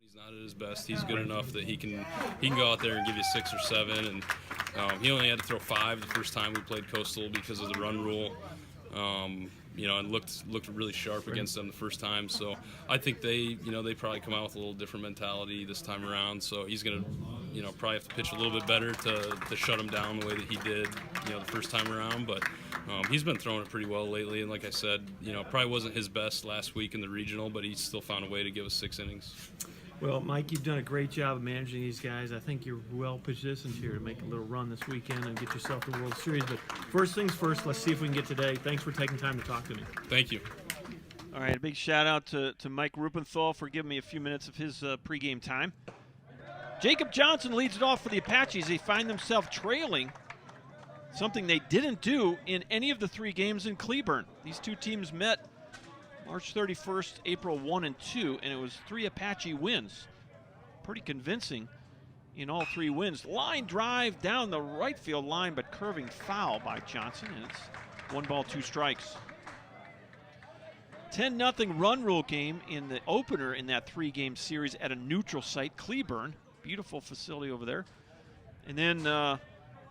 He's not at his best. He's good enough that he can go out there and give you 6 or 7. And he only had to throw 5 the first time we played Coastal because of the run rule. And looked really sharp against them the first time. So I think they probably come out with a little different mentality this time around. So he's going to, probably have to pitch a little bit better to shut him down the way that he did, the first time around. But he's been throwing it pretty well lately. And like I said, probably wasn't his best last week in the regional, but he still found a way to give us 6 innings. Well, Mike, you've done a great job of managing these guys. I think you're well positioned here to make a little run this weekend and get yourself to the World Series. But first things first, let's see if we can get today. Thanks for taking time to talk to me. Thank you. All right, a big shout out to Mike Rupenthal for giving me a few minutes of his pregame time. Jacob Johnson leads it off for the Apaches. They find themselves trailing, something they didn't do in any of the 3 games in Cleburne. These 2 teams met March 31st, April 1 and 2, and it was 3 Apache wins. Pretty convincing in all 3 wins. Line drive down the right field line, but curving foul by Johnson, and it's 1 ball, 2 strikes. 10-0 run rule game in the opener in that 3-game series at a neutral site, Cleburne. Beautiful facility over there. And then a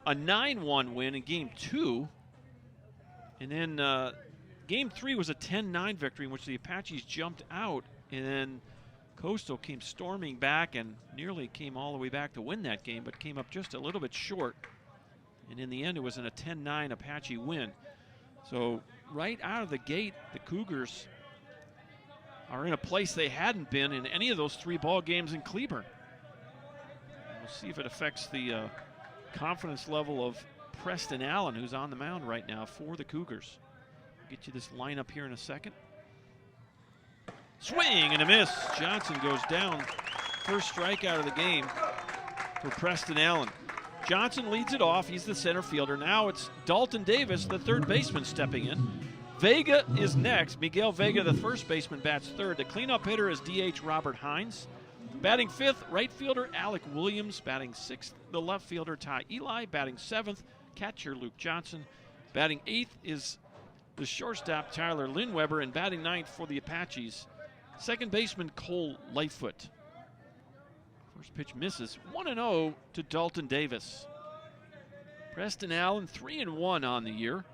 9-1 win in game 2. And then game 3 was a 10-9 victory in which the Apaches jumped out, and then Coastal came storming back and nearly came all the way back to win that game, but came up just a little bit short. And in the end, it was a 10-9 Apache win. So right out of the gate, the Cougars are in a place they hadn't been in any of those 3 ball games in Cleburne. We'll see if it affects the confidence level of Preston Allen, who's on the mound right now for the Cougars. Get you this lineup here in a second. Swing and a miss. Johnson goes down. First strikeout of the game for Preston Allen. Johnson leads it off. He's the center fielder. Now it's Dalton Davis, the third baseman, stepping in. Vega is next. Miguel Vega, the first baseman, bats third. The cleanup hitter is DH Robert Hines. Batting 5th, right fielder Alec Williams. Batting 6th, the left fielder Ty Eli. Batting 7th, catcher Luke Johnson. Batting 8th is the shortstop Tyler Lindweber, and batting 9th for the Apaches, second baseman Cole Lightfoot. First pitch misses. 1-0 to Dalton Davis. Preston Allen 3-1 on the year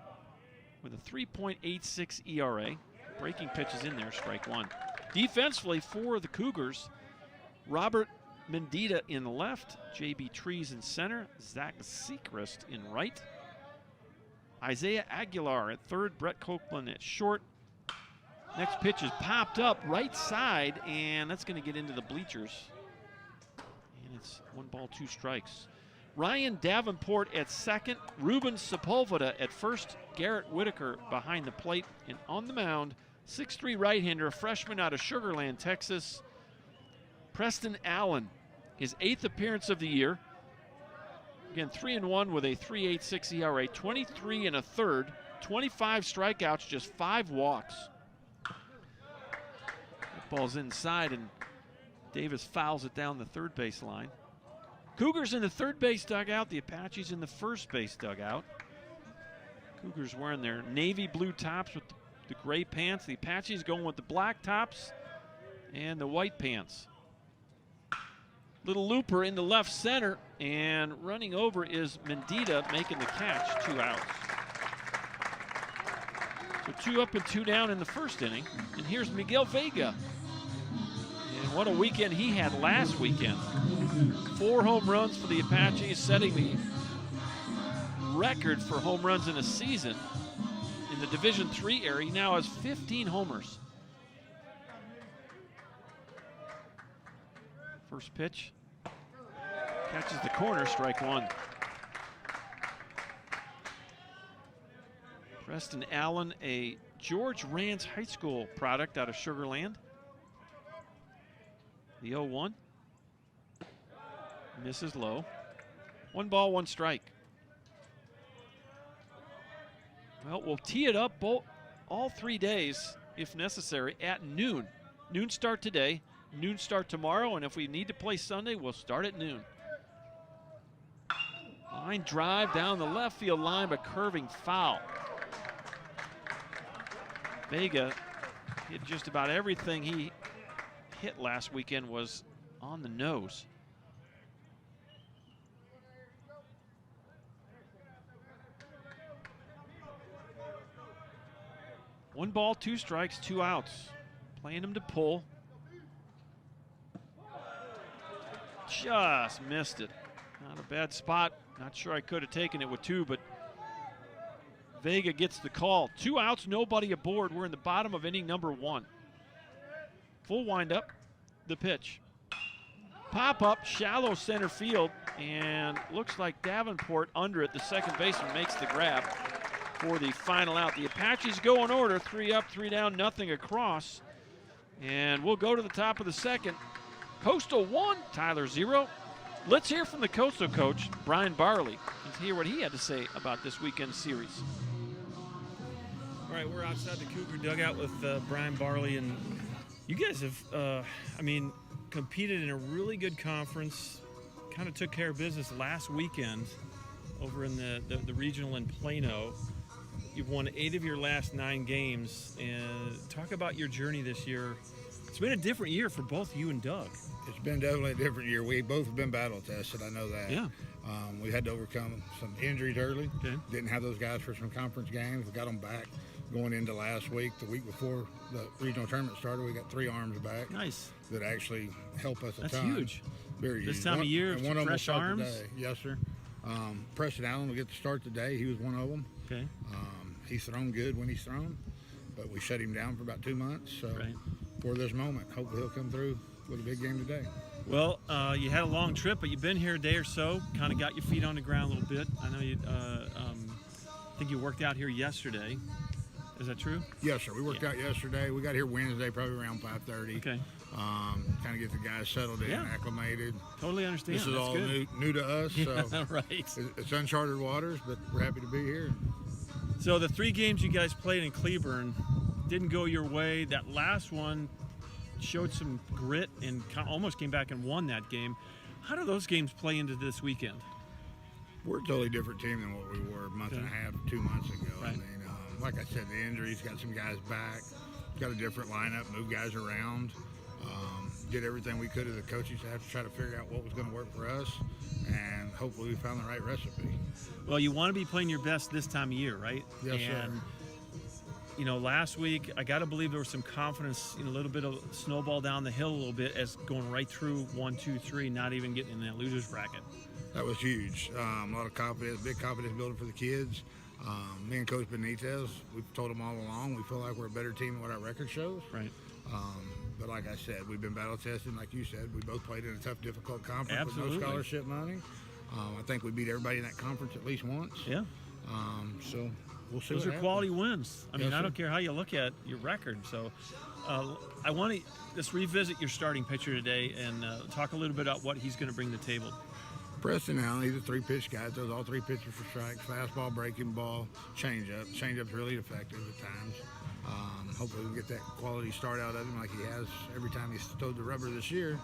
with a 3.86 ERA. Breaking pitches in there, strike 1. Defensively for the Cougars, Robert Mendita in left, J.B. Trees in center, Zach Sechrist in right, Isaiah Aguilar at third, Brett Copeland at short. Next pitch is popped up right side, and that's going to get into the bleachers. And it's 1 ball, 2 strikes. Ryan Davenport at second, Ruben Sepulveda at first, Garrett Whitaker behind the plate, and on the mound, 6'3" right-hander, a freshman out of Sugar Land, Texas, Preston Allen, his 8th appearance of the year. Again, 3-1 with a 3.86 ERA, 23 1/3, 25 strikeouts, just 5 walks. That ball's inside, and Davis fouls it down the third base line. Cougars in the third base dugout, the Apaches in the first base dugout. Cougars wearing their navy blue tops with the gray pants. The Apaches going with the black tops and the white pants. Little looper in the left center, and running over is Mendita making the catch, 2 outs. So 2 up and 2 down in the first inning. And here's Miguel Vega. And what a weekend he had last weekend. 4 home runs for the Apaches, setting the record for home runs in a season. In the Division III area, he now has 15 homers. First pitch, catches the corner, strike 1. Preston Allen, a George Rance High School product out of Sugar Land. The 0-1. Misses low. 1 ball, 1 strike. Well, we'll tee it up all 3 days, if necessary, at noon. Noon start today. Noon start tomorrow, and if we need to play Sunday, we'll start at noon. Line drive down the left field line, but curving foul. Vega hit just about everything he hit last weekend was on the nose. One ball, 2 strikes, 2 outs. Playing him to pull. Just missed it. Not a bad spot. Not sure I could have taken it with 2, but Vega gets the call. 2 outs, nobody aboard. We're in the bottom of inning number 1. Full windup, the pitch. Pop up, shallow center field, and looks like Davenport under it. The second baseman makes the grab for the final out. The Apaches go in order, 3 up, 3 down, nothing across. And we'll go to the top of the second. Coastal 1, Tyler 0. Let's hear from the Coastal coach, Brian Barley. Let's hear what he had to say about this weekend series. All right, we're outside the Cougar dugout with Brian Barley, and you guys have, competed in a really good conference. Kind of took care of business last weekend over in the regional in Plano. You've won 8 of your last 9 games, and talk about your journey this year. It's been a different year for both you and Doug. It's been definitely a different year. We both have been battle tested. I know that. Yeah. We had to overcome some injuries early. Okay. Didn't have those guys for some conference games. We got them back going into last week. The week before the regional tournament started, we got 3 arms back. Nice. That actually help us a ton. That's huge. Very huge. This time of year, and one of them will fresh start arms. today. Yes, sir. Preston Allen will get to start today. He was one of them. Okay. He's thrown good when he's thrown, but we shut him down for about 2 months. So Right. for this moment, hopefully he'll come through with a big game today. Well, you had a long trip, but you've been here a day or so, kind of got your feet on the ground a little bit. I know you, I think you worked out here yesterday. Is that true? Yes, sir. We worked out yesterday. We got here Wednesday, probably around 5:30. Okay. Kind of get the guys settled in, Yeah. acclimated. Totally understand. This is That's all good. new to us, so Yeah, right. it's uncharted waters, but we're happy to be here. So the 3 games you guys played in Cleburne didn't go your way. That last one showed some grit and almost came back and won that game. How do those games play into this weekend? We're a totally different team than what we were a month and a half, 2 months ago. Right. I mean, like I said, the injuries, got some guys back, got a different lineup, moved guys around, did everything we could as a coaching staff to try to figure out what was going to work for us, and hopefully we found the right recipe. Well, you want to be playing your best this time of year, right? Yes, sir. And, last week, I got to believe there was some confidence, a little bit of snowball down the hill a little bit as going right through 1, 2, 3, not even getting in that loser's bracket. That was huge. A lot of confidence, big confidence building for the kids. Me and Coach Benitez, we've told them all along, we feel like we're a better team than what our record shows. Right. But like I said, we've been battle tested. Like you said, we both played in a tough, difficult conference Absolutely. with no scholarship money. I think we beat everybody in that conference at least once. Yeah. So we'll see. Those are what quality wins. I mean, Yes, I sir. don't care how you look at your record. So I want to just revisit your starting pitcher today and talk a little bit about what he's going to bring to the table. Preston Allen, he's a 3-pitch guy. Throws all 3 pitches for strikes: fastball, breaking ball, changeup. Changeup's really effective at times. Hopefully we can get that quality start out of him like he has every time he's throwed the rubber this year.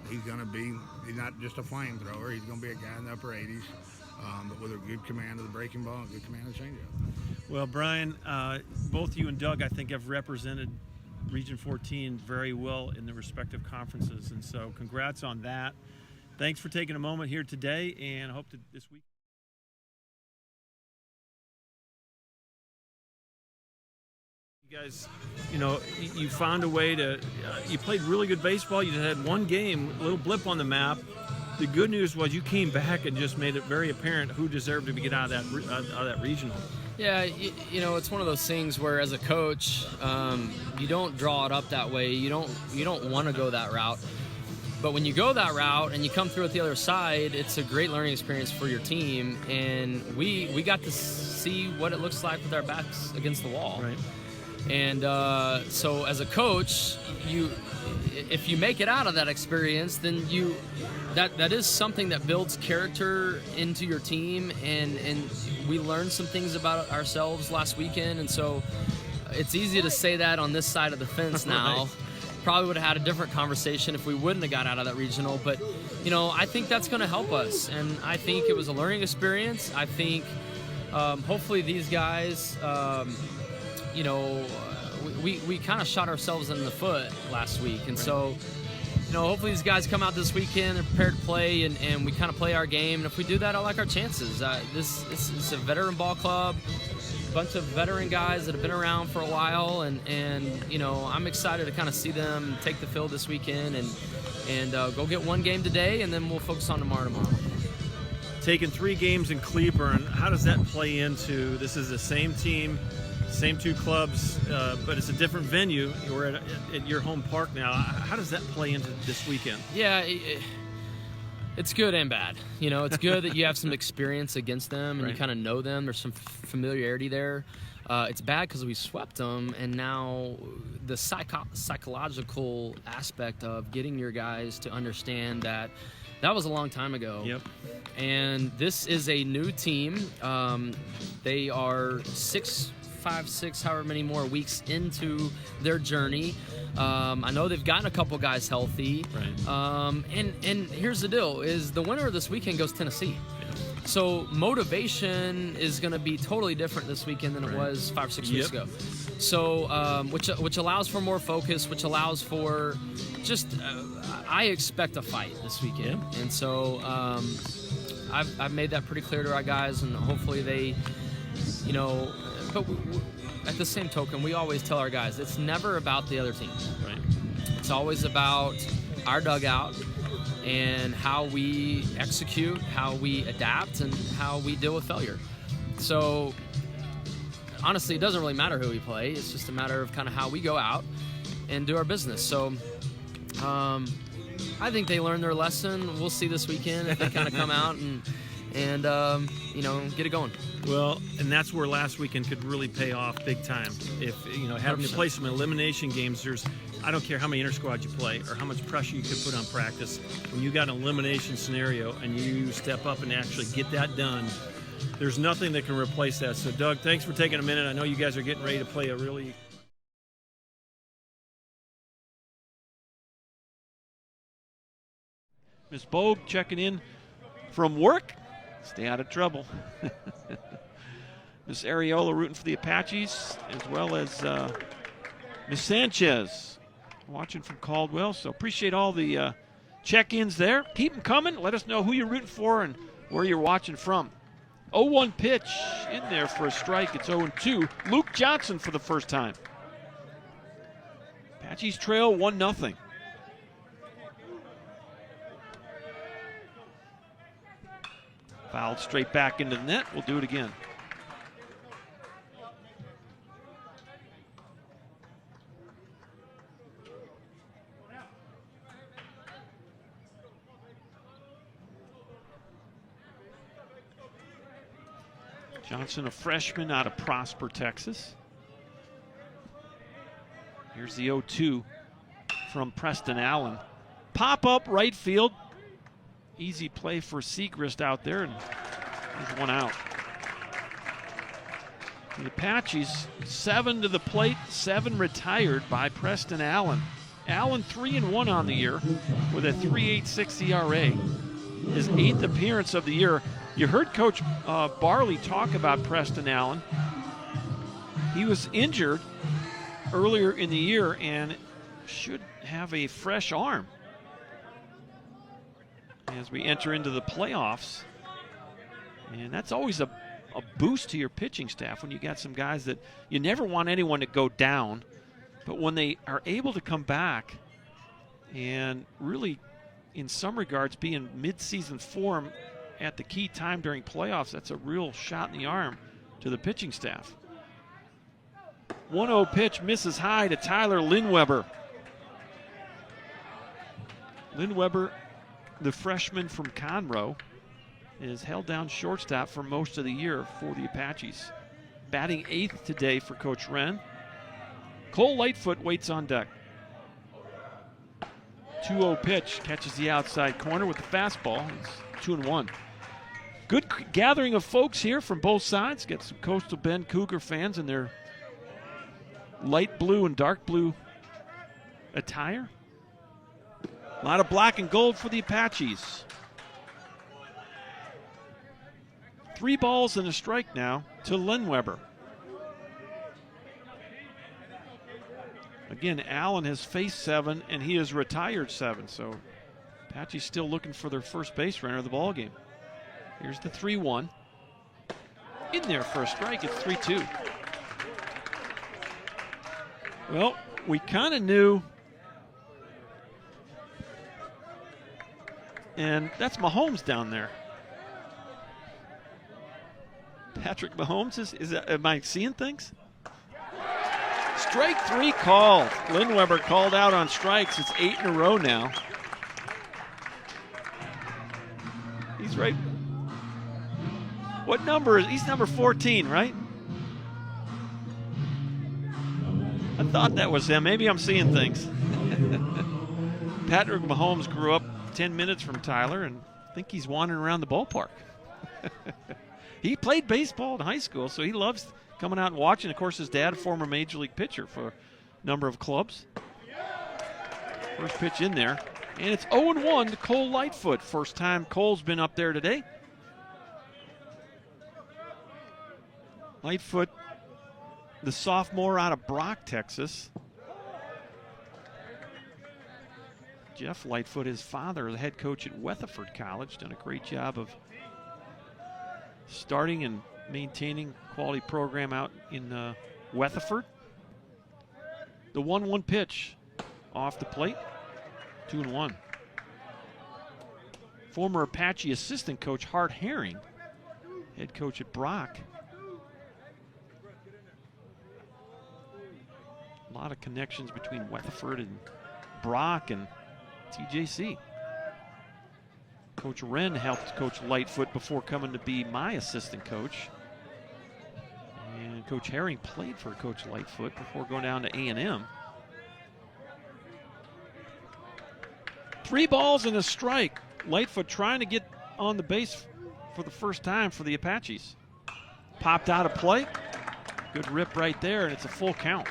He's not just a flamethrower. He's going to be a guy in the upper 80s, but with a good command of the breaking ball and good command of the changeup. Well, Brian, both you and Doug, I think, have represented Region 14 very well in the respective conferences, and so congrats on that. Thanks for taking a moment here today, and I hope that this week. You guys, you found a way to, you played really good baseball. You had one game, a little blip on the map. The good news was you came back and just made it very apparent who deserved to get out of that regional. Yeah, it's one of those things where as a coach, you don't draw it up that way. You don't want to go that route. But when you go that route and you come through at the other side, it's a great learning experience for your team. And we got to see what it looks like with our backs against the wall. Right. And so as a coach, if you make it out of that experience, then that is something that builds character into your team. And we learned some things about ourselves last weekend. And so it's easy to say that on this side of the fence now. Right. Probably would have had a different conversation if we wouldn't have got out of that regional. But, I think that's going to help us. And I think it was a learning experience. I think hopefully these guys, we kind of shot ourselves in the foot last week. And so hopefully these guys come out this weekend, they're prepared to play, and we kind of play our game. And if we do that, I like our chances. This is a veteran ball club, a bunch of veteran guys that have been around for a while, and I'm excited to kind of see them take the field this weekend and go get one game today, and then we'll focus on tomorrow. Taking 3 games in Cleburne, how does that play into, this is the same team, same 2 clubs, but it's a different venue. We're at your home park now. How does that play into this weekend? Yeah, it's good and bad. It's good that you have some experience against them and you kind of know them. There's some familiarity there. It's bad because we swept them, and now the psychological aspect of getting your guys to understand that was a long time ago. Yep. And this is a new team. They are 5, 6, however many more weeks into their journey. I know they've gotten a couple guys healthy. Right. And here's the deal: is the winner of this weekend goes to Tennessee. So motivation is going to be totally different this weekend than it was 5 or 6 weeks ago. So which allows for more focus, which allows for just I expect a fight this weekend, and so I've made that pretty clear to our guys, and hopefully they, but at the same token, we always tell our guys it's never about the other team. Right. It's always about our dugout and how we execute, how we adapt, and how we deal with failure. So honestly, it doesn't really matter who we play. It's just a matter of kind of how we go out and do our business. So I think they learned their lesson. We'll see this weekend if they kind of come out and get it going. Well, and that's where last weekend could really pay off big time. If having to play some elimination games, I don't care how many inter-squads you play or how much pressure you could put on practice. When you got an elimination scenario and you step up and actually get that done, there's nothing that can replace that. So, Doug, thanks for taking a minute. I know you guys are getting ready to play a really Miss Bogue checking in from work. Stay out of trouble. Miss Areola rooting for the Apaches, as well as Miss Sanchez watching from Caldwell. So appreciate all the check-ins there. Keep them coming. Let us know who you're rooting for and where you're watching from. 0-1 pitch in there for a strike. It's 0-2. Luke Johnson for the first time. Apaches trail 1-0. Fouled straight back into the net. We'll do it again. Johnson, a freshman out of Prosper, Texas. Here's the 0-2 from Preston Allen. Pop up right field. Easy play for Segrist out there, and there's one out. The Apaches, 7 to the plate, 7 retired by Preston Allen. Allen 3-1 on the year with a 3.86 ERA. His 8th appearance of the year. You heard Coach Barley talk about Preston Allen. He was injured earlier in the year and should have a fresh arm as we enter into the playoffs. And that's always a boost to your pitching staff when you got some guys that you never want anyone to go down, but when they are able to come back and really, in some regards, be in mid-season form at the key time during playoffs, that's a real shot in the arm to the pitching staff. 1-0 pitch misses high to Tyler Lindweber. Lindweber, the freshman from Conroe, is held down shortstop for most of the year for the Apaches. Batting 8th today for Coach Wren. Cole Lightfoot waits on deck. 2-0 pitch, catches the outside corner with the fastball. It's 2-1. Good gathering of folks here from both sides. Get some Coastal Bend Cougar fans in their light blue and dark blue attire. A lot of black and gold for the Apaches. 3 balls and a strike now to Lindweber. again, Allen has faced 7, and he has retired 7. So Apache's still looking for their first base runner of the ball game. Here's the 3-1. In there for a strike. It's 3-2. Well, we kind of knew, and that's Mahomes down there. Patrick Mahomes, am I seeing things? Strike 3 called. Lindweber called out on strikes. It's 8 in a row now. He's right. What number is he's number 14, right? I thought that was him. Maybe I'm seeing things. Patrick Mahomes grew up 10 minutes from Tyler, and I think he's wandering around the ballpark. He played baseball in high school, so he loves coming out and watching. Of course, his dad, a former major league pitcher for a number of clubs. First pitch in there, and it's 0-1 to Cole Lightfoot. First time Cole's been up there today. Lightfoot, the sophomore out of Brock, Texas. Jeff Lightfoot, his father, the head coach at Weatherford College, done a great job of starting and maintaining quality program out in Weatherford. The 1-1 pitch off the plate, 2-1. Former Apache assistant coach Hart Herring, head coach at Brock. A lot of connections between Weatherford and Brock and TJC. Coach Wren helped Coach Lightfoot before coming to be my assistant coach. And Coach Herring played for Coach Lightfoot before going down to A&M. 3 balls and a strike. Lightfoot trying to get on the base for the first time for the Apaches. Popped out of play. Good rip right there, and it's a full count.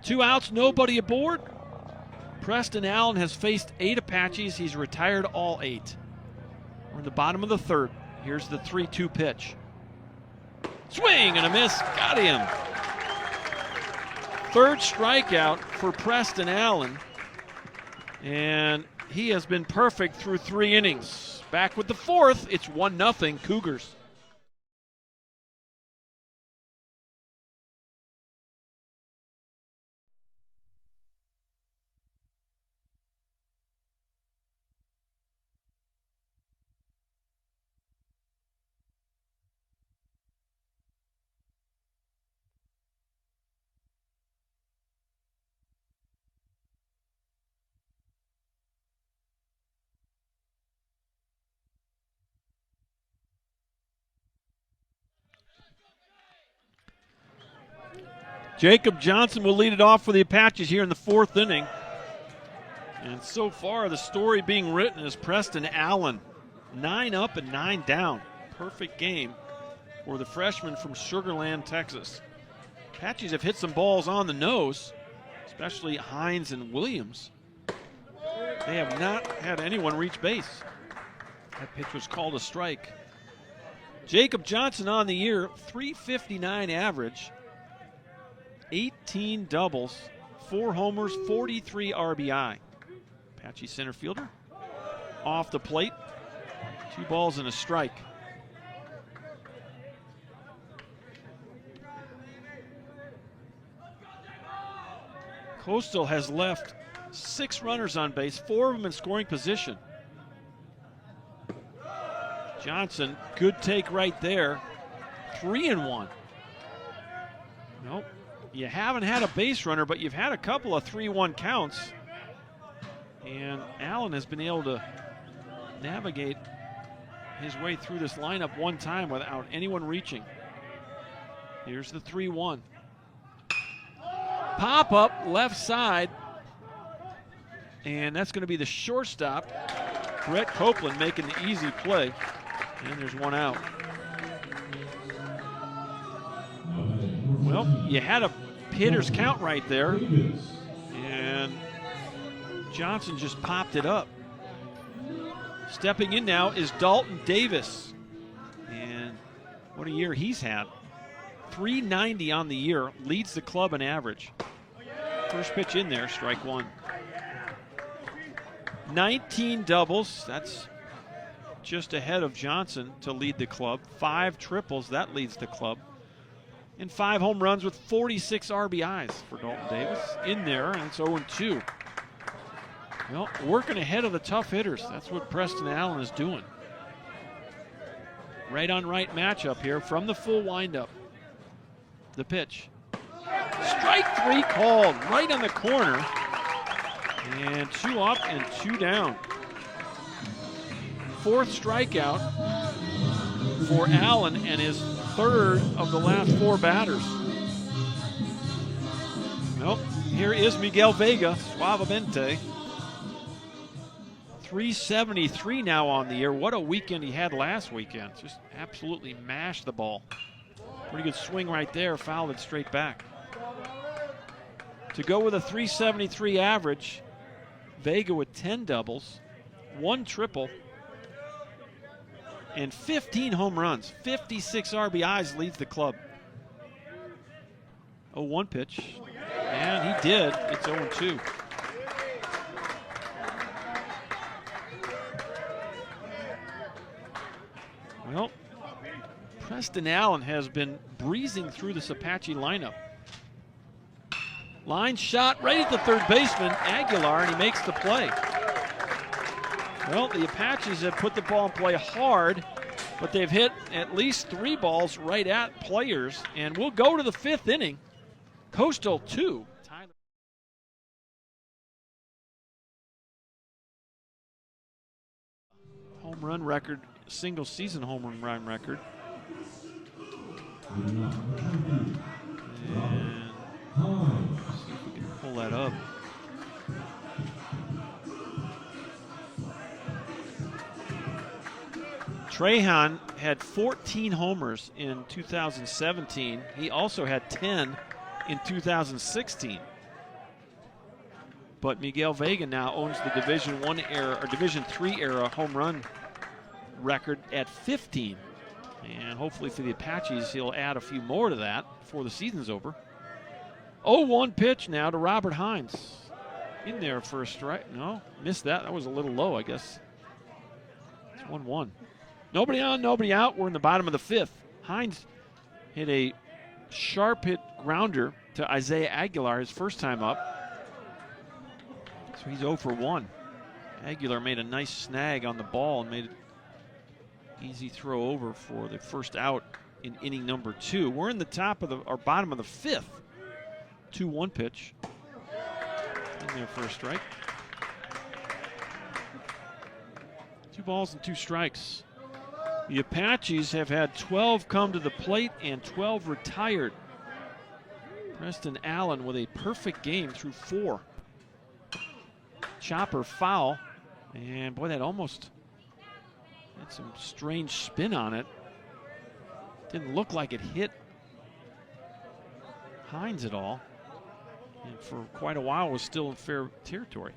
Two outs, nobody aboard. Preston Allen has faced 8 Apaches. He's retired all 8. We're in the bottom of the 3rd. Here's the 3-2 pitch. Swing and a miss. Got him. 3rd strikeout for Preston Allen. And he has been perfect through 3 innings. Back with the 4th. It's 1-0 Cougars. Jacob Johnson will lead it off for the Apaches here in the 4th inning. And so far, the story being written is Preston Allen. 9 up and 9 down. Perfect game for the freshman from Sugar Land, Texas. Apaches have hit some balls on the nose, especially Hines and Williams. They have not had anyone reach base. That pitch was called a strike. Jacob Johnson on the year, .359 average. 18 doubles, 4 homers, 43 RBI. Apache center fielder off the plate. 2 balls and a strike. Coastal has left 6 runners on base, 4 of them in scoring position. Johnson, good take right there. 3-1. Nope. You haven't had a base runner, but you've had a couple of 3-1 counts. And Allen has been able to navigate his way through this lineup one time without anyone reaching. Here's the 3-1. Pop up left side. And that's going to be the shortstop, Brett Copeland, making the easy play. And there's 1 out. Well, you had a hitter's count right there, and Johnson just popped it up. Stepping in now is Dalton Davis. And what a year he's had. 390 on the year, leads the club in average. First pitch in there, strike one. 19 doubles, that's just ahead of Johnson to lead the club. 5 triples, that leads the club. And 5 home runs with 46 RBIs for Dalton Davis. In there, and it's 0-2. Well, working ahead of the tough hitters. That's what Preston Allen is doing. Right on right matchup here from the full windup. The pitch. Strike 3 called right on the corner. And 2 up and 2 down. 4th strikeout for Allen and his 3rd of the last 4 batters. Well, here is Miguel Vega, suavemente. 373 now on the year. What a weekend he had last weekend. Just absolutely mashed the ball. Pretty good swing right there, fouled it straight back. To go with a 373 average, Vega with 10 doubles, 1 triple, and 15 home runs. 56 RBIs leads the club. 0-1 pitch, and he did. It's 0-2. Well, Preston Allen has been breezing through this Apache lineup. Line shot right at the third baseman, Aguilar, and he makes the play. Well, the Apaches have put the ball in play hard, but they've hit at least 3 balls right at players, and we'll go to the 5th inning. Coastal 2. Home run record, single season home run record. And see if we can pull that up. Trahan had 14 homers in 2017. He also had 10 in 2016. But Miguel Vega now owns the Division I era or Division III era home run record at 15. And hopefully for the Apaches, he'll add a few more to that before the season's over. 0-1 pitch now to Robert Hines. In there for a strike. No, missed that. That was a little low, I guess. It's 1-1. Nobody on, nobody out. We're in the bottom of the 5th. Hines hit a sharp hit grounder to Isaiah Aguilar his first time up. So he's 0 for 1. Aguilar made a nice snag on the ball and made it easy throw over for the first out in inning number 2. We're in the top of the or bottom of the 5th. 2-1 pitch. In there for a strike. 2 balls and 2 strikes. The Apaches have had 12 come to the plate and 12 retired. Preston Allen with a perfect game through 4. Chopper foul. And boy, that almost had some strange spin on it. Didn't look like it hit Hines at all. And for quite a while was still in fair territory.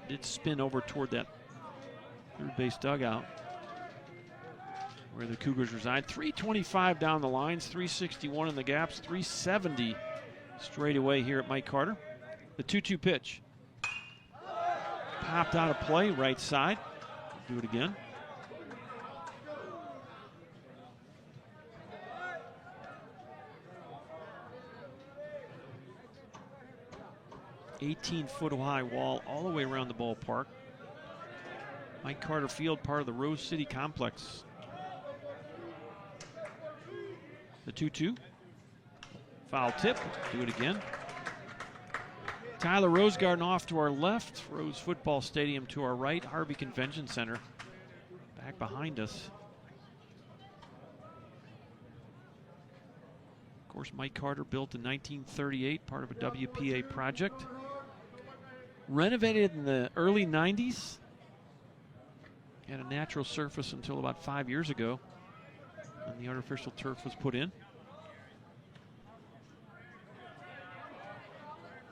Did spin over toward that third base dugout where the Cougars reside. 325 down the lines, 361 in the gaps, 370 straight away here at Mike Carter. The 2-2 pitch. Popped out of play, right side. Do it again. "18-foot high wall all the way around the ballpark. Mike Carter Field, part of the Rose City complex. The 2-2. Foul tip. Do it again. Tyler Rosegarden off to our left. Rose Football Stadium to our right. Harvey Convention Center back behind us. Of course, Mike Carter built in 1938, part of a WPA project. Renovated in the early 90s. Had a natural surface until about 5 years ago, and the artificial turf was put in.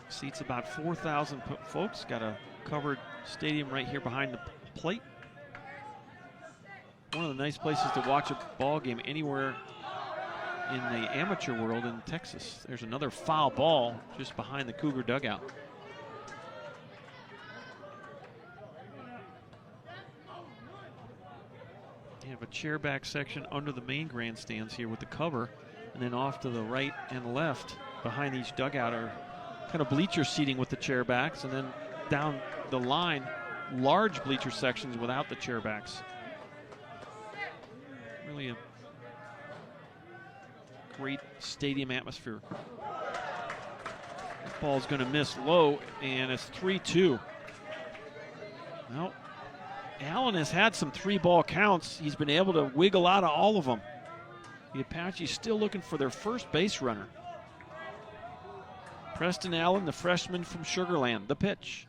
Seats about 4,000 folks. Got a covered stadium right here behind the plate. One of the nice places to watch a ball game anywhere in the amateur world in Texas. There's another foul ball just behind the Cougar dugout. You have a chairback section under the main grandstands here with the cover, and then off to the right and left behind each dugout are kind of bleacher seating with the chairbacks, and then down the line, large bleacher sections without the chairbacks. Really a great stadium atmosphere. This ball's going to miss low, and it's 3-2. Well, Allen has had some 3-ball counts. He's been able to wiggle out of all of them. The Apaches still looking for their first base runner. Preston Allen, the freshman from Sugar Land, the pitch.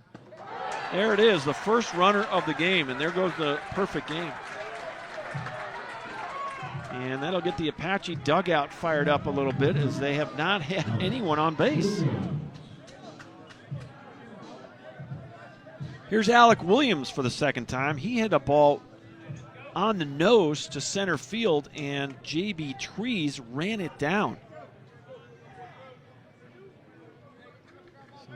There it is, the first runner of the game, and there goes the perfect game. And that'll get the Apache dugout fired up a little bit, as they have not had anyone on base. Here's Alec Williams for the second time. He hit a ball on the nose to center field, and J.B. Trees ran it down. So,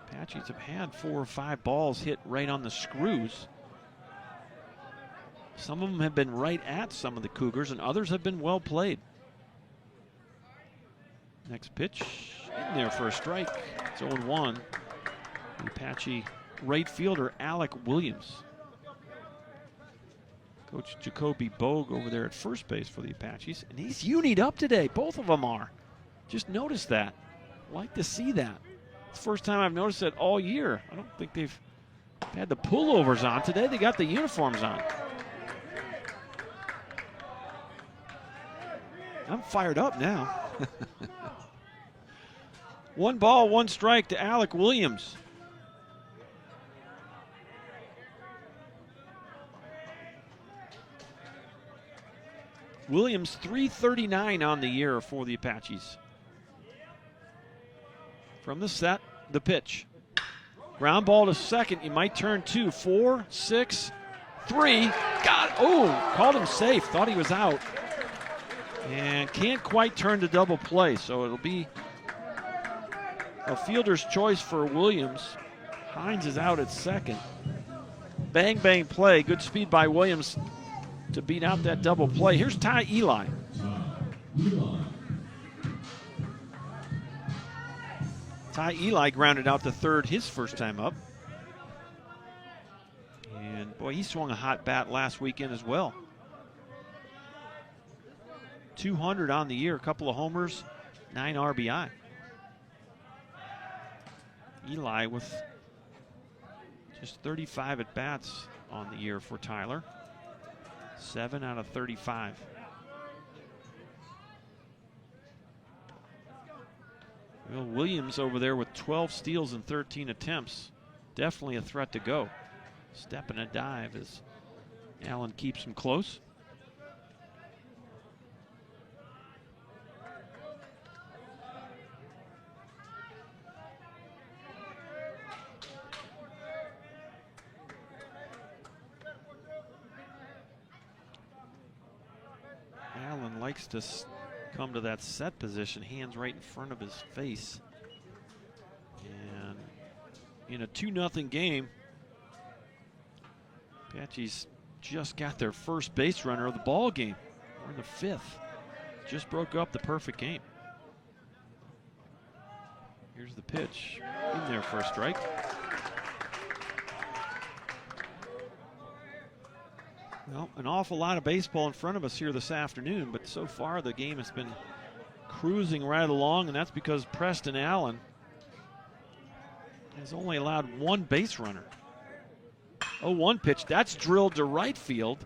Apaches have had 4 or 5 balls hit right on the screws. Some of them have been right at some of the Cougars, and others have been well played. Next pitch in there for a strike. It's 0-1. The Apache right fielder Alec Williams. Coach Jacoby Bogue over there at first base for the Apaches, and he's unied up today. Both of them are. Just noticed that. Like to see that. It's the first time I've noticed that all year. I don't think they've had the pullovers on. Today they got the uniforms on. I'm fired up now. 1 ball, 1 strike to Alec Williams. Williams, .339 on the year for the Apaches. From the set, the pitch. Ground ball to second. You might turn 2, 4, 6, 3. Got it. Oh, called him safe. Thought he was out. And can't quite turn to double play, so it'll be a fielder's choice for Williams. Hines is out at second. Bang, bang play. Good speed by Williams to beat out that double play. Here's Ty Eli. Ty Eli grounded out to third his first time up. And boy, he swung a hot bat last weekend as well. 200 on the year, a couple of homers, 9 RBI. Eli with just 35 at-bats on the year for Tyler. 7 out of 35. Well, Williams over there with 12 steals and 13 attempts. Definitely a threat to go. Step and a dive as Allen keeps him close. Allen likes to come to that set position, hands right in front of his face. And in a 2-0 game, Apaches just got their first base runner of the ball game. We're in the 5th. Just broke up the perfect game. Here's the pitch in there for a strike. Well, an awful lot of baseball in front of us here this afternoon, but so far the game has been cruising right along, and that's because Preston Allen has only allowed 1 base runner. 0-1 pitch, that's drilled to right field,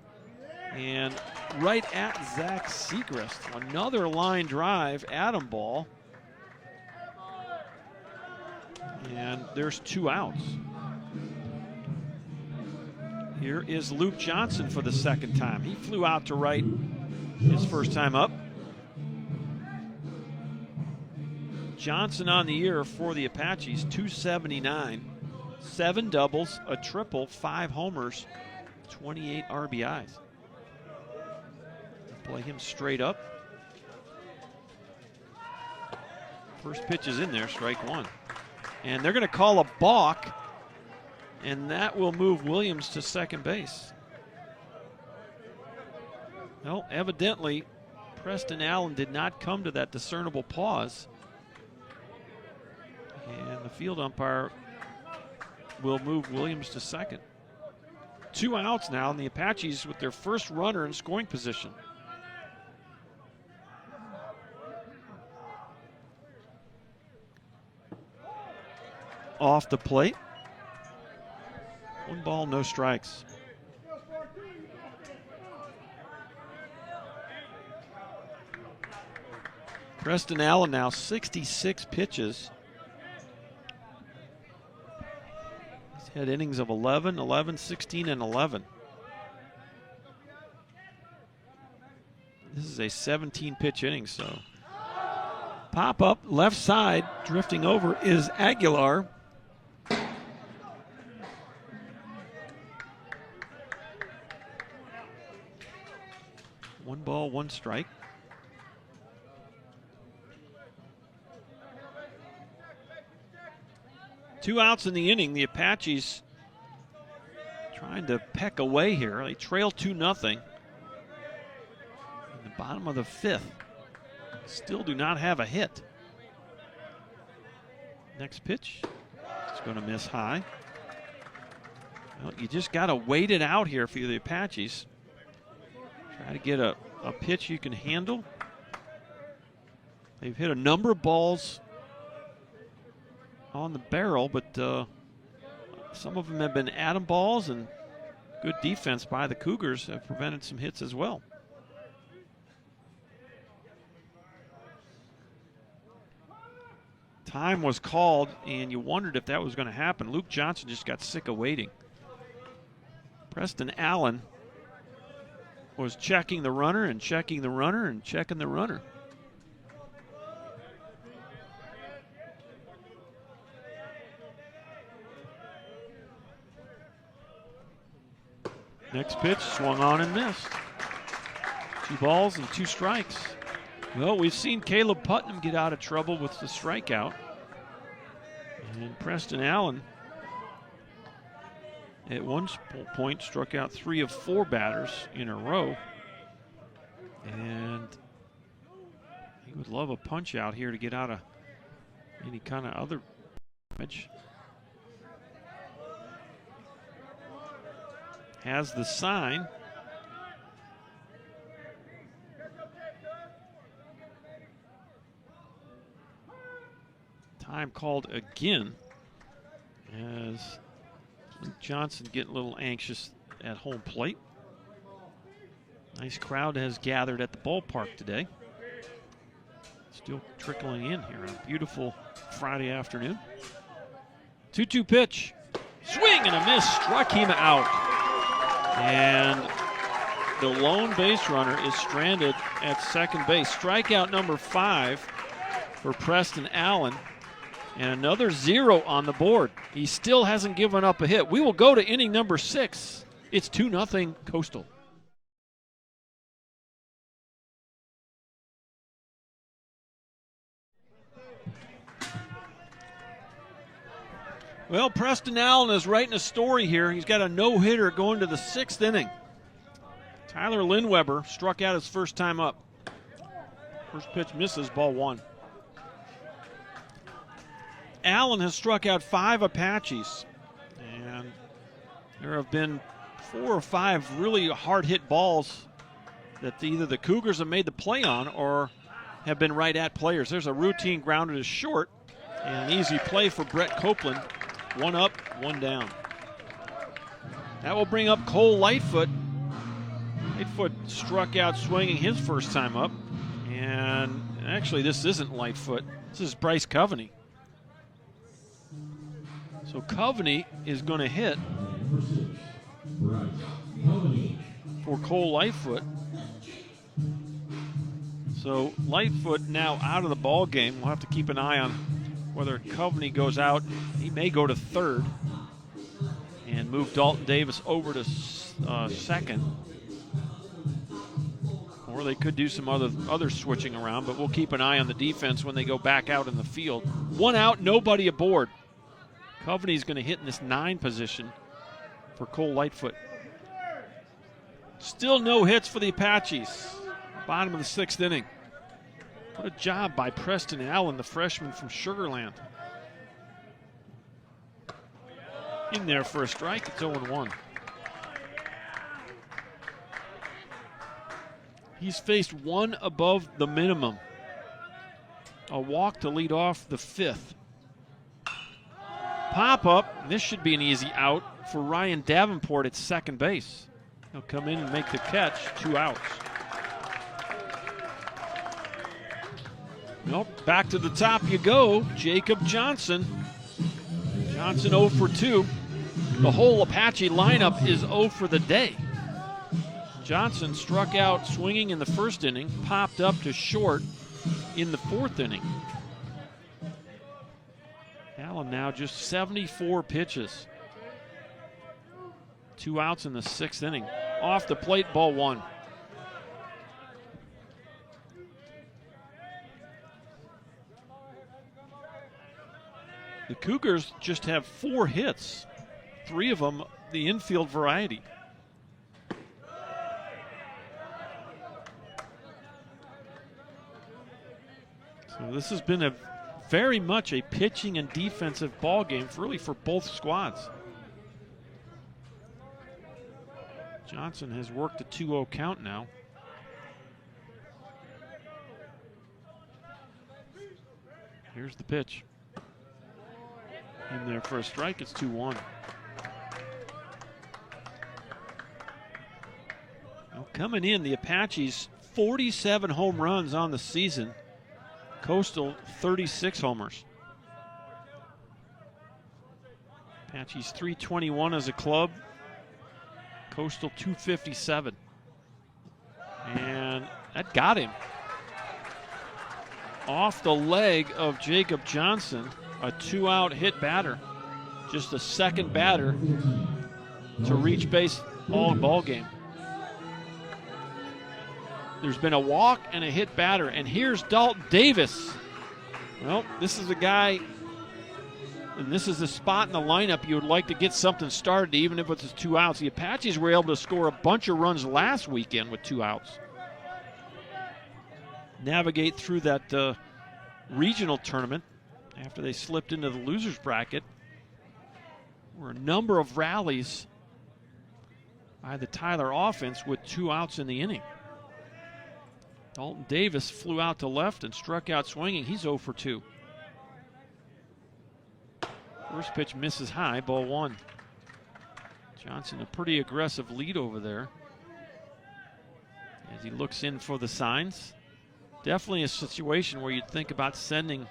and right at Zach Segrist. Another line drive, Adam ball, and there's 2 outs. Here is Luke Johnson for the second time. He flew out to right his first time up. Johnson on the year for the Apaches, .279. 7 doubles, a triple, 5 homers, 28 RBIs. Play him straight up. First pitch is in there, strike 1. And they're going to call a balk, and that will move Williams to second base. Well, evidently, Preston Allen did not come to that discernible pause. And the field umpire will move Williams to second. 2 outs now, and the Apaches with their first runner in scoring position. Off the plate. 1 ball, no strikes. Preston Allen now 66 pitches. He's had innings of 11, 11, 16, and 11. This is a 17-pitch inning, so. Pop up, left side, drifting over is Aguilar. One ball, 1 strike. Two outs in the inning. The Apaches trying to peck away here. They trail 2-0. In the bottom of the 5th. Still do not have a hit. Next pitch. It's going to miss high. Well, you just got to wait it out here for the Apaches. Try to get a pitch you can handle. They've hit a number of balls on the barrel, but some of them have been atom balls, and good defense by the Cougars have prevented some hits as well. Time was called, and you wondered if that was going to happen. Luke Johnson just got sick of waiting. Preston Allen was checking the runner and checking the runner and checking the runner. Next pitch, swung on and missed. 2 balls and 2 strikes. Well, we've seen Caleb Putnam get out of trouble with the strikeout. And Preston Allen, at one point, struck out 3 of 4 batters in a row. And he would love a punch out here to get out of any kind of other damage. Has the sign. Time called again as Luke Johnson getting a little anxious at home plate. Nice crowd has gathered at the ballpark today. Still trickling in here on a beautiful Friday afternoon. 2-2 pitch. Swing and a miss. Struck him out. And the lone base runner is stranded at second base. Strikeout number 5 for Preston Allen. And another 0 on the board. He still hasn't given up a hit. We will go to inning number 6. It's 2-0 Coastal. Well, Preston Allen is writing a story here. He's got a no-hitter going to the 6th inning. Tyler Lindweber struck out his first time up. First pitch misses, ball 1. Allen has struck out 5 Apaches. And there have been 4 or 5 really hard-hit balls that either the Cougars have made the play on or have been right at players. There's a routine grounded to short and an easy play for Brett Copeland. 1 up, 1 down. That will bring up Cole Lightfoot. Lightfoot struck out swinging his first time up. And actually, this isn't Lightfoot. This is Bryce Coveney. So Coveney is going to hit for Cole Lightfoot. So Lightfoot now out of the ball game. We'll have to keep an eye on whether Coveney goes out. He may go to 3rd. and move Dalton Davis over to second. Or they could do some other switching around, but we'll keep an eye on the defense when they go back out in the field. 1 out, nobody aboard. Coveney's going to hit in this 9 position for Cole Lightfoot. Still no hits for the Apaches. Bottom of the 6th inning. What a job by Preston Allen, the freshman from Sugar Land. In there for a strike, it's 0-1. He's faced 1 above the minimum. A walk to lead off the 5th. Pop up, this should be an easy out for Ryan Davenport at second base. He'll come in and make the catch, 2 outs. Nope, back to the top you go, Jacob Johnson. Johnson 0 for 2. The whole Apache lineup is 0 for the day. Johnson struck out swinging in the 1st inning, popped up to short in the 4th inning. Allen now just 74 pitches. 2 outs in the 6th inning. Off the plate, ball 1. The Cougars just have 4 hits, 3 of them the infield variety. So this has been very much a pitching and defensive ball game, really for both squads. Johnson has worked a 2-0 count now. Here's the pitch. In there for a strike, it's 2-1. Now coming in, the Apaches 47 home runs on the season. Coastal 36 homers. Apaches 321 as a club. Coastal 257. And that got him. Off the leg of Jacob Johnson, a 2-out hit batter. Just the second batter to reach base all ball game. There's been a walk and a hit batter, and here's Dalton Davis. Well, this is a guy, and this is the spot in the lineup you would like to get something started, even if it's 2 outs. The Apaches were able to score a bunch of runs last weekend with 2 outs. Navigate through that regional tournament after they slipped into the losers bracket. Were a number of rallies by the Tyler offense with 2 outs in the inning. Dalton Davis flew out to left and struck out swinging. He's 0 for 2. First pitch misses high, ball 1. Johnson, a pretty aggressive lead over there as he looks in for the signs. Definitely a situation where you'd think about sending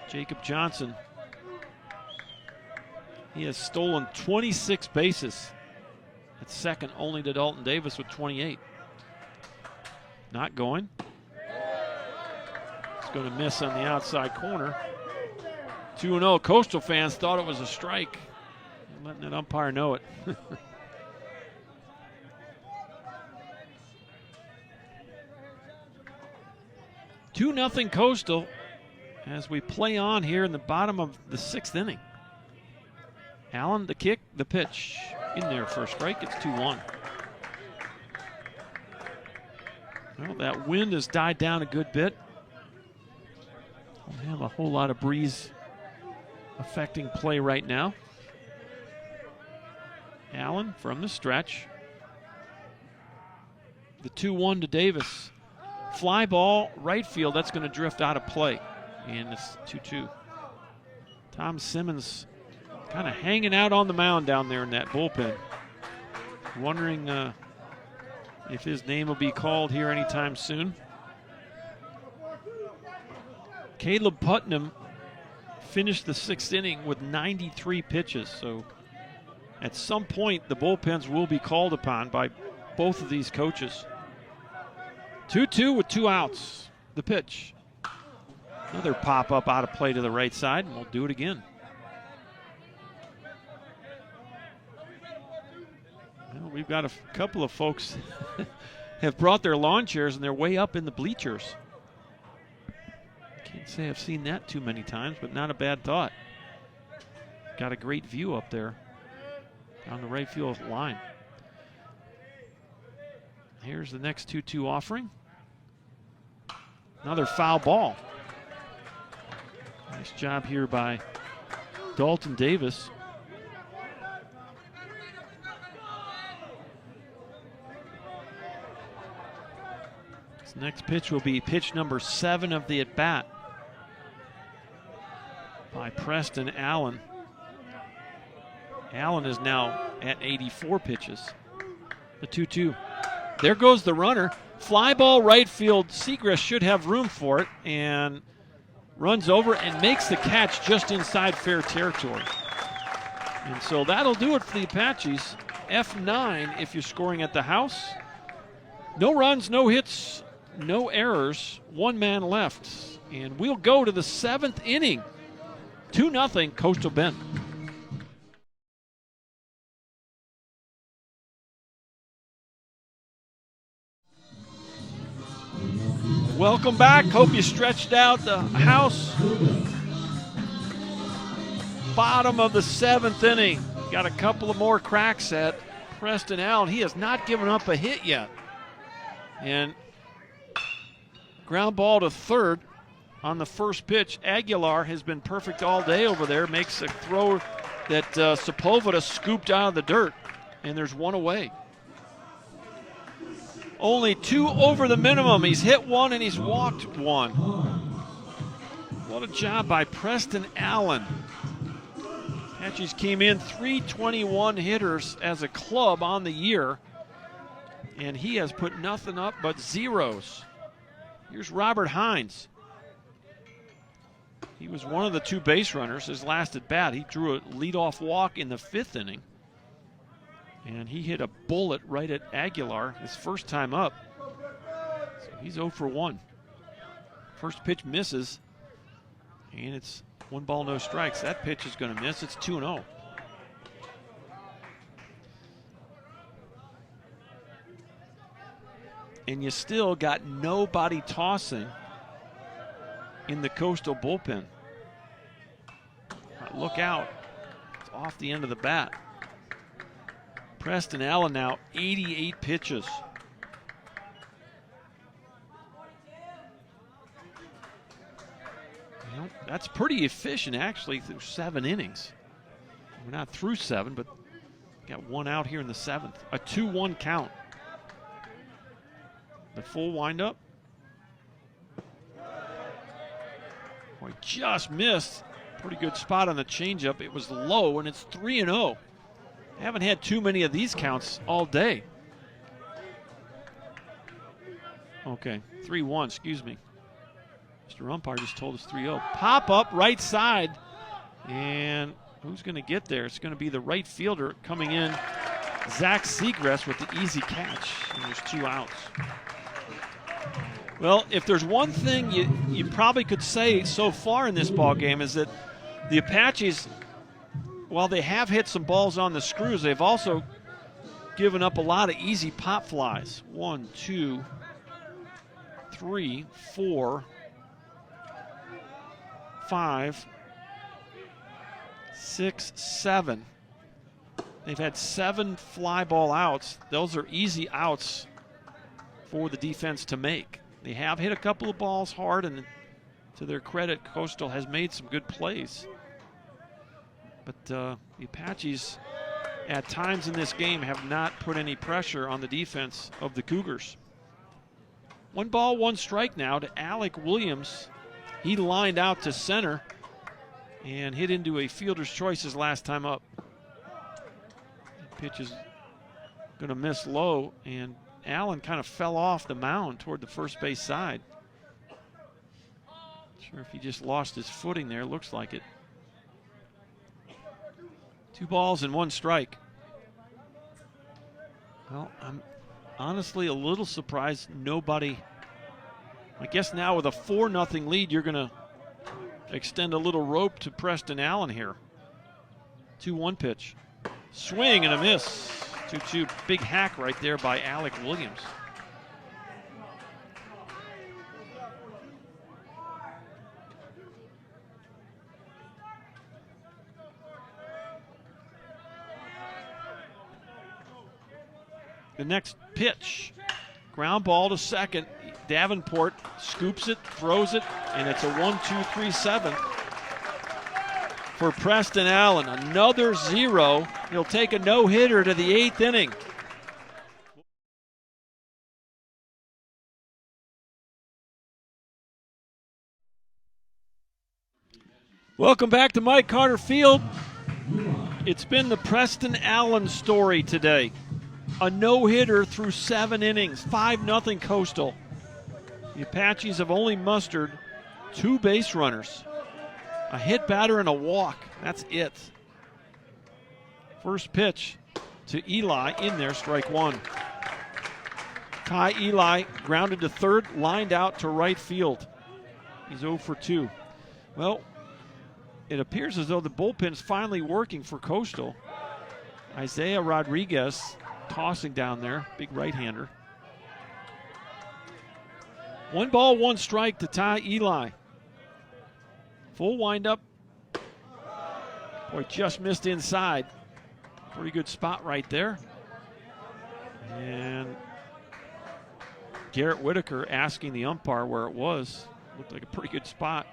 Jacob Johnson. He has stolen 26 bases. At second only to Dalton Davis with 28. Not going. It's going to miss on the outside corner. 2-0. Coastal fans thought it was a strike. Letting that umpire know it. 2-0 Coastal as we play on here in the bottom of the 6th inning. Allen, the kick, the pitch. In there for a strike. It's 2-1. Well, that wind has died down a good bit. Don't have a whole lot of breeze affecting play right now. Allen from the stretch. The 2-1 to Davis. Fly ball, right field, that's going to drift out of play. And it's 2-2. Tom Simmons kind of hanging out on the mound down there in that bullpen. Wondering if his name will be called here anytime soon. Caleb Putnam finished the 6th inning with 93 pitches. So at some point, the bullpens will be called upon by both of these coaches. 2-2 with 2 outs. The pitch. Another pop-up out of play to the right side, and we'll do it again. we've got a couple of folks have brought their lawn chairs and they're way up in the bleachers. Can't say I've seen that too many times, but not a bad thought. Got a great view up there on the right field line. Here's the next 2-2 offering. Another foul ball. Nice job here by Dalton Davis. This next pitch will be pitch number 7 of the at-bat by Preston Allen. Allen is now at 84 pitches. The 2-2. There goes the runner. Fly ball right field. Segrest should have room for it and runs over and makes the catch just inside fair territory. And so that'll do it for the Apaches. F9 if you're scoring at the house. No runs, no hits, no errors. 1 man left. And we'll go to the 7th inning. 2-0 Coastal Bend. Welcome back. Hope you stretched out the house. Bottom of the 7th inning. Got a couple of more cracks at Preston Allen. He has not given up a hit yet. And ground ball to third on the first pitch. Aguilar has been perfect all day over there. Makes a throw that Sepulveda scooped out of the dirt. And there's 1 away. Only 2 over the minimum. He's hit 1 and he's walked 1. What a job by Preston Allen. Apaches came in 321 hitters as a club on the year, and he has put nothing up but zeros. Here's Robert Hines. He was one of the 2 base runners his last at bat. He drew a leadoff walk in the 5th inning. And he hit a bullet right at Aguilar his first time up. So he's 0 for 1. First pitch misses. And it's 1 ball, no strikes. That pitch is going to miss. It's 2-0. And you still got nobody tossing in the Coastal bullpen. Look out. It's off the end of the bat. Preston Allen now 88 pitches. Well, that's pretty efficient actually through 7 innings. We're not through 7, but got 1 out here in the 7th. A 2-1 count. The full windup. Boy, just missed. Pretty good spot on the changeup. It was low and it's 3-0. Haven't had too many of these counts all day. Okay, 3-1, excuse me. Mr. Umpire just told us 3-0. Pop up right side. And who's going to get there? It's going to be the right fielder coming in, Zach Segrest, with the easy catch. And there's 2 outs. Well, if there's one thing you probably could say so far in this ball game is that the Apaches, while they have hit some balls on the screws, they've also given up a lot of easy pop flies. 1, 2, 3, 4, 5, 6, 7. They've had 7 fly ball outs. Those are easy outs for the defense to make. They have hit a couple of balls hard, and to their credit, Coastal has made some good plays. But the Apaches, at times in this game, have not put any pressure on the defense of the Cougars. 1 ball, 1 strike now to Alec Williams. He lined out to center and hit into a fielder's choice his last time up. The pitch is going to miss low, and Allen kind of fell off the mound toward the first base side. Not sure if he just lost his footing there. Looks like it. 2 balls and 1 strike. Well, I'm honestly a little surprised nobody. I guess now with a 4-0 lead, you're going to extend a little rope to Preston Allen here. 2-1 pitch. Swing and a miss. 2-2. Big hack right there by Alec Williams. The next pitch, ground ball to second. Davenport scoops it, throws it, and it's a 1-2-3-7 for Preston Allen. Another 0. He'll take a no-hitter to the 8th inning. Welcome back to Mike Carter Field. It's been the Preston Allen story today. A no-hitter through 7 innings, 5-0 Coastal. The Apaches have only mustered 2 base runners, a hit batter and a walk. That's it. First pitch to Eli in there, strike 1. Ty Eli grounded to third, lined out to right field. He's 0 for 2. Well, it appears as though the bullpen's finally working for Coastal. Isaiah Rodriguez tossing down there, big right-hander. 1 ball, 1 strike to Ty Eli. Full windup. Boy, just missed inside. Pretty good spot right there. And Garrett Whitaker asking the umpire where it was. Looked like a pretty good spot.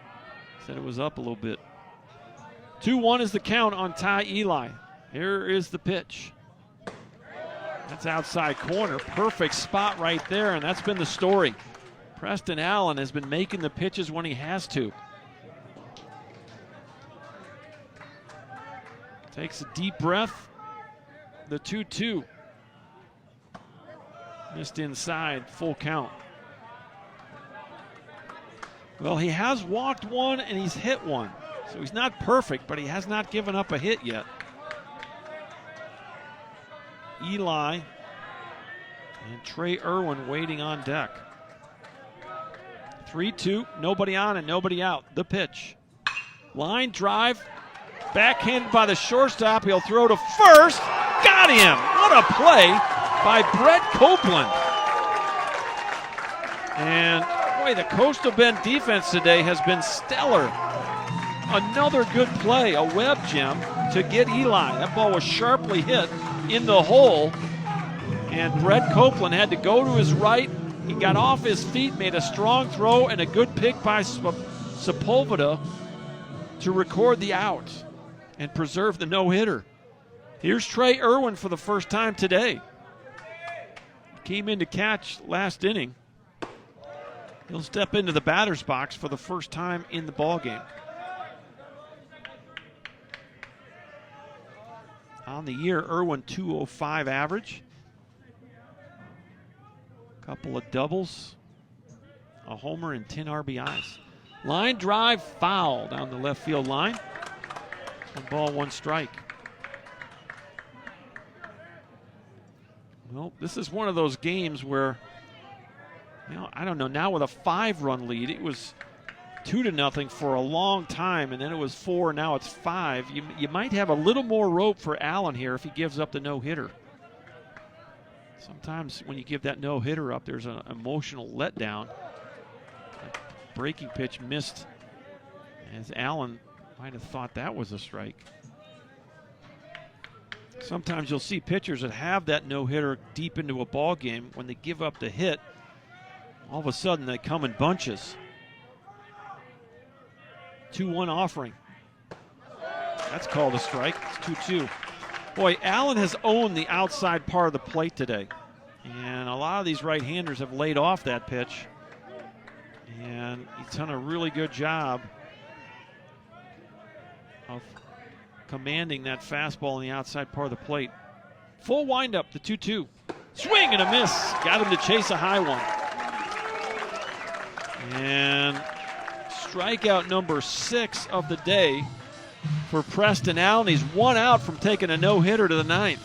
Said it was up a little bit. 2-1 is the count on Ty Eli. Here is the pitch. That's outside corner. Perfect spot right there, and that's been the story. Preston Allen has been making the pitches when he has to. Takes a deep breath. The 2-2. Missed inside, full count. Well, he has walked 1 and he's hit 1. So he's not perfect, but he has not given up a hit yet. Eli and Trey Irwin waiting on deck. 3-2, nobody on and nobody out. The pitch. Line drive, backhanded by the shortstop. He'll throw to first. Got him! What a play by Brett Copeland. And boy, the Coastal Bend defense today has been stellar. Another good play, a web gem to get Eli. That ball was sharply hit in the hole, and Brett Copeland had to go to his right. He got off his feet, made a strong throw, and a good pick by Sepulveda to record the out and preserve the no-hitter. Here's Trey Irwin for the first time today. Came in to catch last inning. He'll step into the batter's box for the first time in the ballgame. On the year, Irwin 205 average. Couple of doubles, a homer, and 10 RBIs. Line drive, foul down the left field line. 1 ball, 1 strike. Well, this is one of those games where, I don't know, now with a 5-run lead, it was 2-0 for a long time, and then it was 4, now it's 5. You might have a little more rope for Allen here if he gives up the no-hitter. Sometimes when you give that no-hitter up, there's an emotional letdown. That breaking pitch missed, as Allen might have thought that was a strike. Sometimes you'll see pitchers that have that no-hitter deep into a ball game. When they give up the hit, all of a sudden they come in bunches. 2-1 offering. That's called a strike. It's 2-2. Boy, Allen has owned the outside part of the plate today. And a lot of these right-handers have laid off that pitch. And he's done a really good job of commanding that fastball on the outside part of the plate. Full windup, the 2-2. Swing and a miss. Got him to chase a high one. And strikeout number 6 of the day for Preston Allen. He's 1 out from taking a no-hitter to the 9th.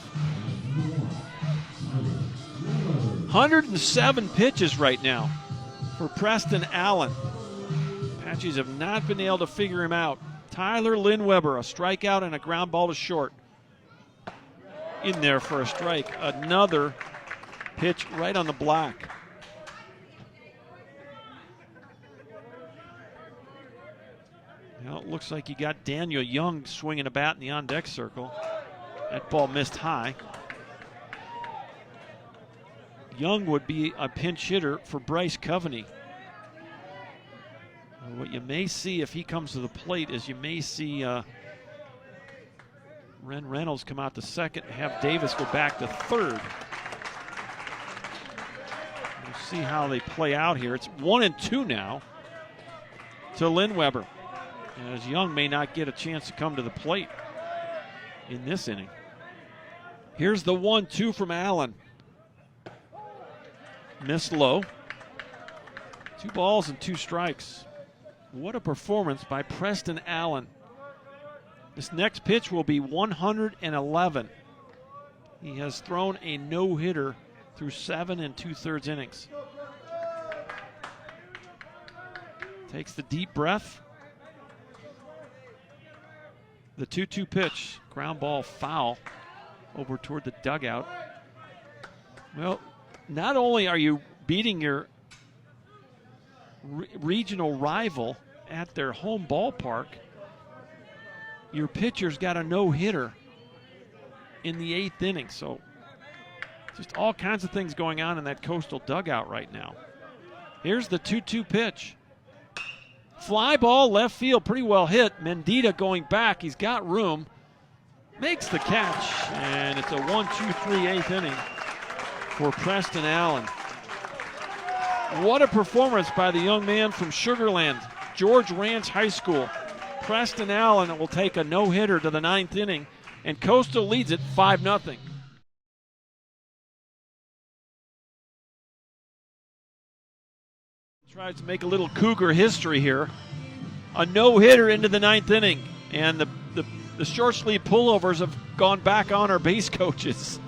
107 pitches right now for Preston Allen. Apaches have not been able to figure him out. Tyler Lindweber, a strikeout and a ground ball to short. in there for a strike. Another pitch right on the block. Well, it looks like you got Daniel Young swinging a bat in the on-deck circle. That ball missed high. Young would be a pinch hitter for Bryce Coveney. What you may see if he comes to the plate is you may see Ren Reynolds come out to second and have Davis go back to third. We'll see how they play out here. It's 1-2 now to Lynn Weber, as Young may not get a chance to come to the plate in this inning. Here's the 1-2 from Allen. Missed low. 2 balls and 2 strikes. What a performance by Preston Allen. This next pitch will be 111. He has thrown a no-hitter through 7 2/3 innings. Takes the deep breath. The 2-2 pitch, ground ball foul over toward the dugout. Well, not only are you beating your regional rival at their home ballpark, your pitcher's got a no-hitter in the 8th inning. So just all kinds of things going on in that Coastal dugout right now. Here's the 2-2 pitch. Fly ball left field, pretty well hit. Mendita going back, he's got room, makes the catch, and it's a 1-2-3 8th inning for Preston Allen. What a performance by the young man from Sugar Land, George Ranch High School. Preston Allen will take a no-hitter to the 9th inning, and Coastal leads it 5-0. Tries to make a little Cougar history here. A no-hitter into the 9th inning, and the short sleeve pullovers have gone back on our base coaches.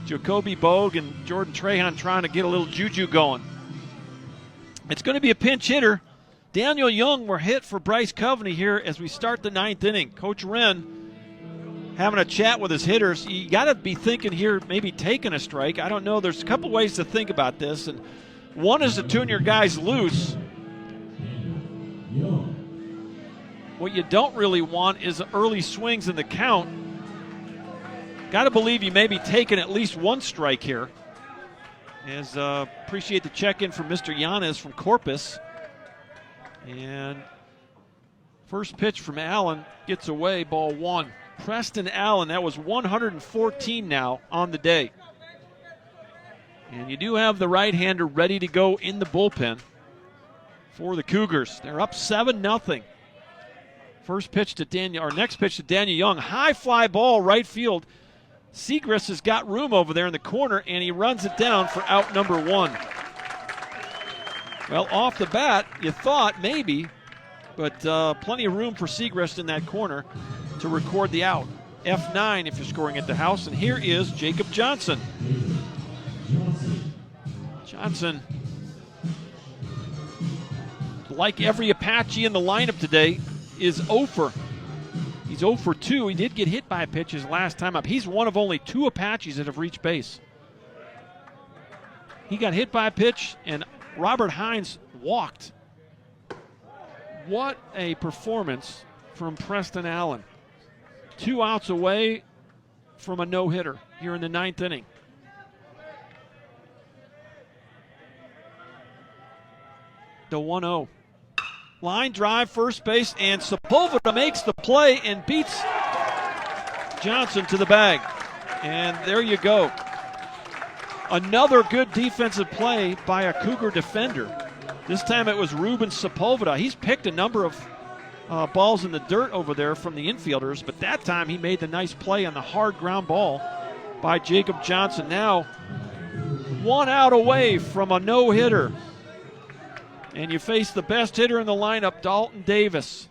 Jacoby Bogue and Jordan Trahan trying to get a little juju going. It's going to be a pinch hitter. Daniel Young were hit for Bryce Coveney here as we start the 9th inning. Coach Wren having a chat with his hitters. You got to be thinking here maybe taking a strike. I don't know. There's a couple ways to think about this. And one is to tune your guys loose. What you don't really want is early swings in the count. Got to believe you may be taking at least 1 strike here. As appreciate the check-in from Mr. Yanez from Corpus. And first pitch from Allen gets away, ball 1. Preston Allen, that was 114 now on the day. And you do have the right-hander ready to go in the bullpen for the Cougars. They're up 7-0. First pitch to Daniel, or next pitch to Daniel Young. High fly ball, right field. Segrist has got room over there in the corner, and he runs it down for out number 1. Well, off the bat, you thought maybe, but plenty of room for Segrist in that corner to record the out. F9 if you're scoring at the house, and here is Jacob Johnson. Johnson, like every Apache in the lineup today, is 0 for. He's 0 for 2. He did get hit by a pitch his last time up. He's one of only 2 Apaches that have reached base. He got hit by a pitch, and Robert Hines walked. What a performance from Preston Allen. 2 outs away from a no-hitter here in the 9th inning. The 1-0. Line drive, first base, and Sepulveda makes the play and beats Johnson to the bag. And there you go. Another good defensive play by a Cougar defender. This time it was Ruben Sepulveda. He's picked a number of balls in the dirt over there from the infielders, but that time he made the nice play on the hard ground ball by Jacob Johnson. Now 1 out away from a no-hitter. And you face the best hitter in the lineup, Dalton Davis.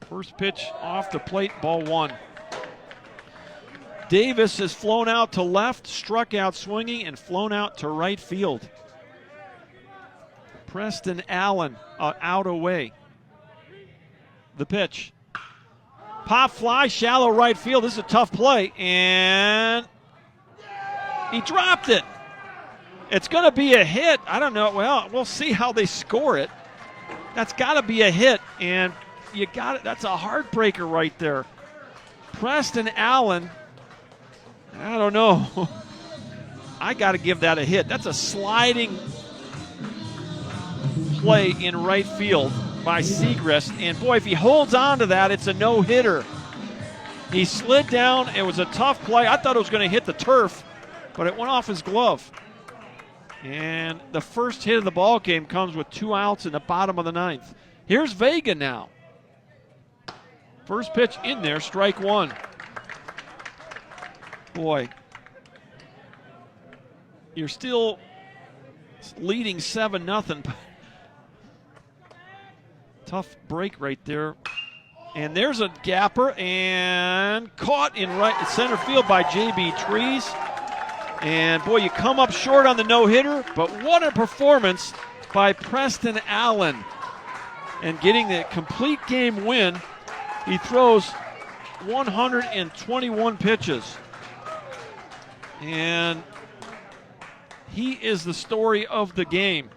First pitch off the plate, ball 1. Davis has flown out to left, struck out swinging, and flown out to right field. Preston Allen out away. The pitch. Pop fly, shallow right field. This is a tough play, and he dropped it. It's going to be a hit. I don't know. Well, we'll see how they score it. That's got to be a hit, and you got it. That's a heartbreaker right there. Preston Allen, I don't know. I got to give that a hit. That's a sliding play in right field by Segrist, and boy, if he holds on to that, it's a no-hitter. He slid down. It was a tough play. I thought it was going to hit the turf, but it went off his glove. And the first hit of the ball game comes with 2 outs in the bottom of the 9th. Here's Vega now. First pitch in there, strike 1. Boy, you're still leading 7-0. Tough break right there. And there's a gapper, and caught in right center field by J.B. Trees. And boy, you come up short on the no-hitter, but what a performance by Preston Allen. And getting the complete game win, he throws 121 pitches. And he is the story of the game.